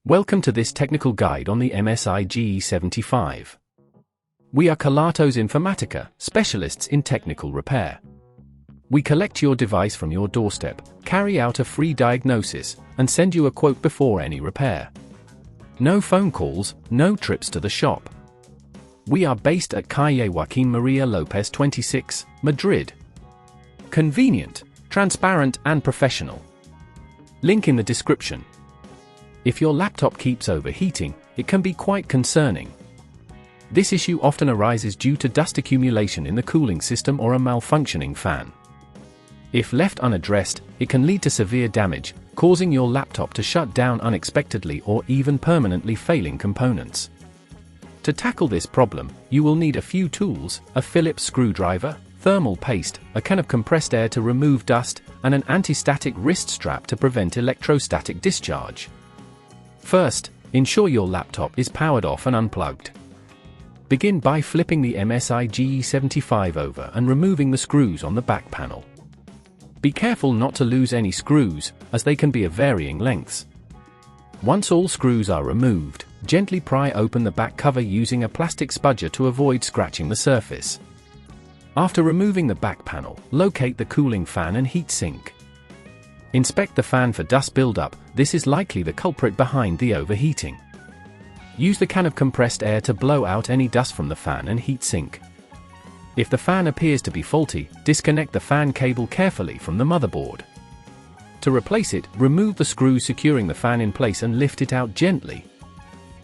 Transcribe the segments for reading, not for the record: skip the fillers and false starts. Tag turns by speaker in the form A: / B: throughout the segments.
A: Welcome to this technical guide on the MSI GE75. We are Kelatos Informatica, specialists in technical repair. We collect your device from your doorstep, carry out a free diagnosis, and send you a quote before any repair. No phone calls, no trips to the shop. We are based at Calle Joaquín María López 26, Madrid. Convenient, transparent and professional. Link in the description. If your laptop keeps overheating, it can be quite concerning. This issue often arises due to dust accumulation in the cooling system or a malfunctioning fan. If left unaddressed, it can lead to severe damage, causing your laptop to shut down unexpectedly or even permanently failing components. To tackle this problem, you will need a few tools: a Phillips screwdriver, thermal paste, a can of compressed air to remove dust, and an anti-static wrist strap to prevent electrostatic discharge. First, ensure your laptop is powered off and unplugged. Begin by flipping the MSI GE75 over and removing the screws on the back panel. Be careful not to lose any screws, as they can be of varying lengths. Once all screws are removed, gently pry open the back cover using a plastic spudger to avoid scratching the surface. After removing the back panel, locate the cooling fan and heat sink. Inspect the fan for dust buildup. This is likely the culprit behind the overheating. Use the can of compressed air to blow out any dust from the fan and heat sink. If the fan appears to be faulty, disconnect the fan cable carefully from the motherboard. To replace it, remove the screws securing the fan in place and lift it out gently.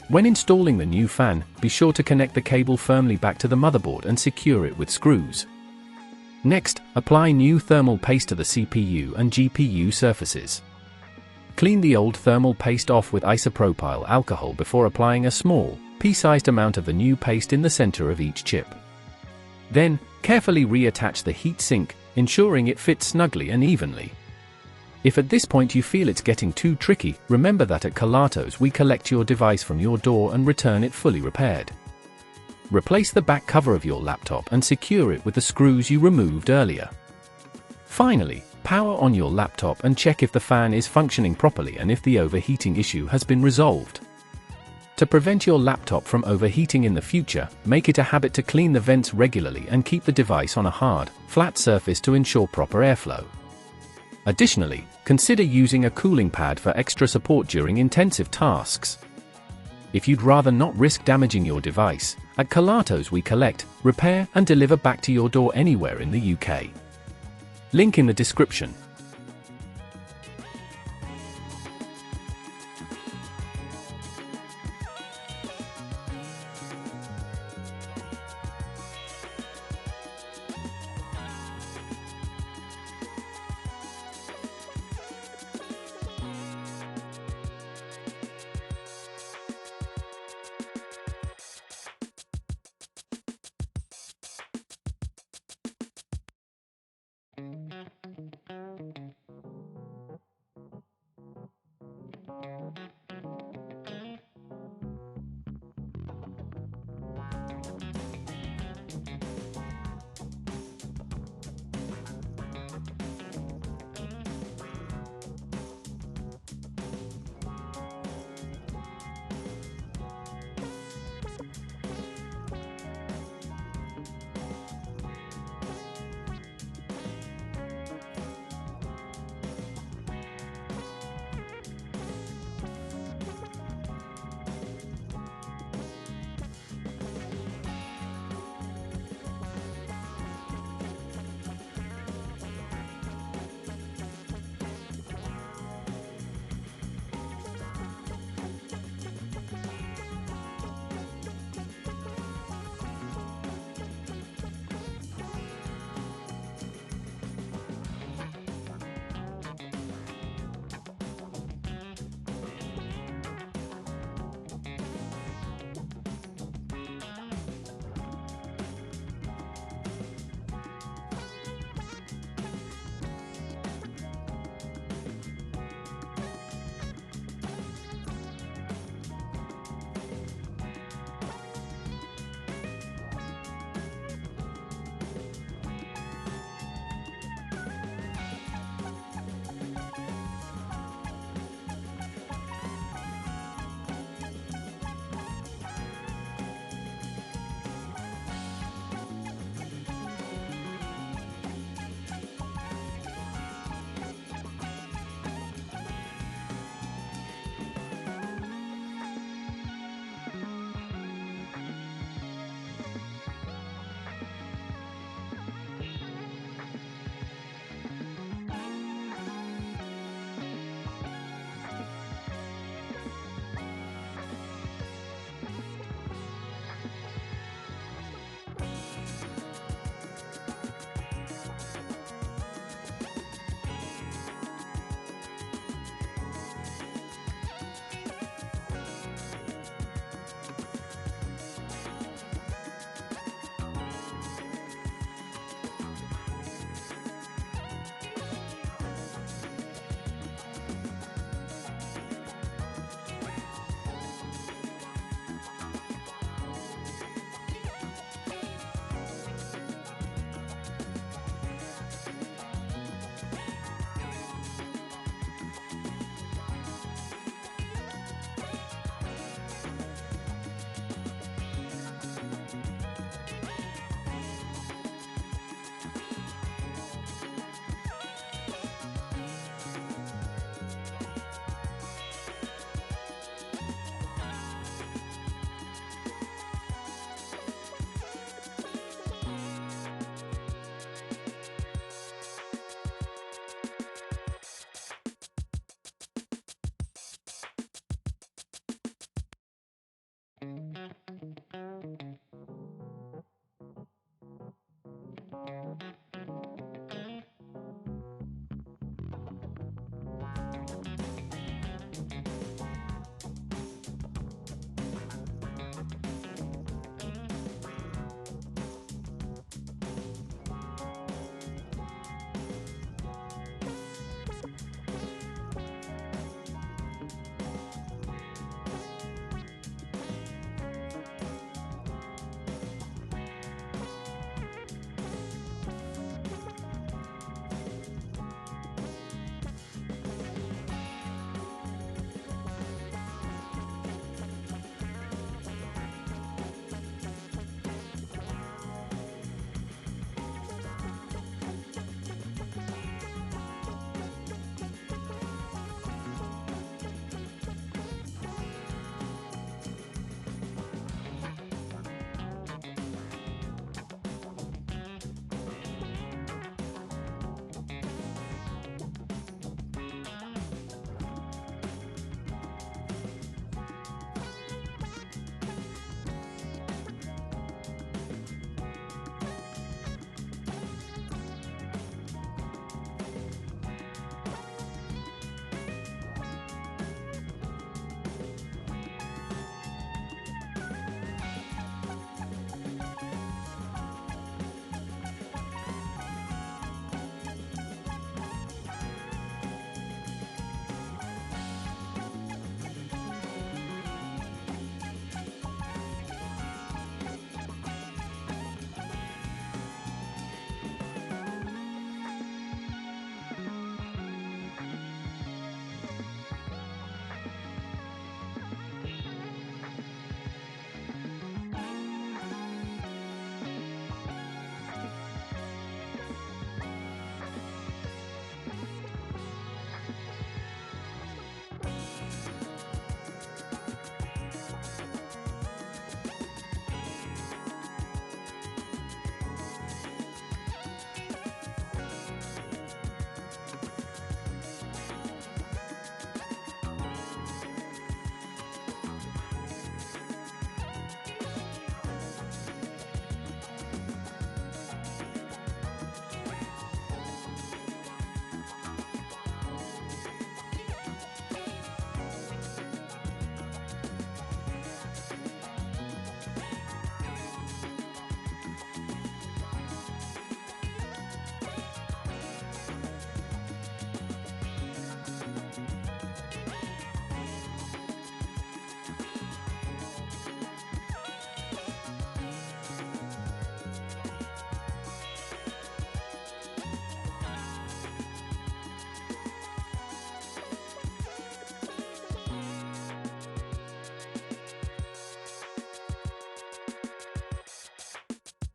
A: When installing the new fan, be sure to connect the cable firmly back to the motherboard and secure it with screws. Next, apply new thermal paste to the CPU and GPU surfaces. Clean the old thermal paste off with isopropyl alcohol before applying a small, pea-sized amount of the new paste in the center of each chip. Then, carefully reattach the heat sink, ensuring it fits snugly and evenly. If at this point you feel it's getting too tricky, remember that at Kelatos we collect your device from your door and return it fully repaired. Replace the back cover of your laptop and secure it with the screws you removed earlier. Finally, power on your laptop and check if the fan is functioning properly and if the overheating issue has been resolved. To prevent your laptop from overheating in the future, make it a habit to clean the vents regularly and keep the device on a hard, flat surface to ensure proper airflow. Additionally, consider using a cooling pad for extra support during intensive tasks. If you'd rather not risk damaging your device, at Kelatos we collect, repair and deliver back to your door anywhere in the UK. Link in the description.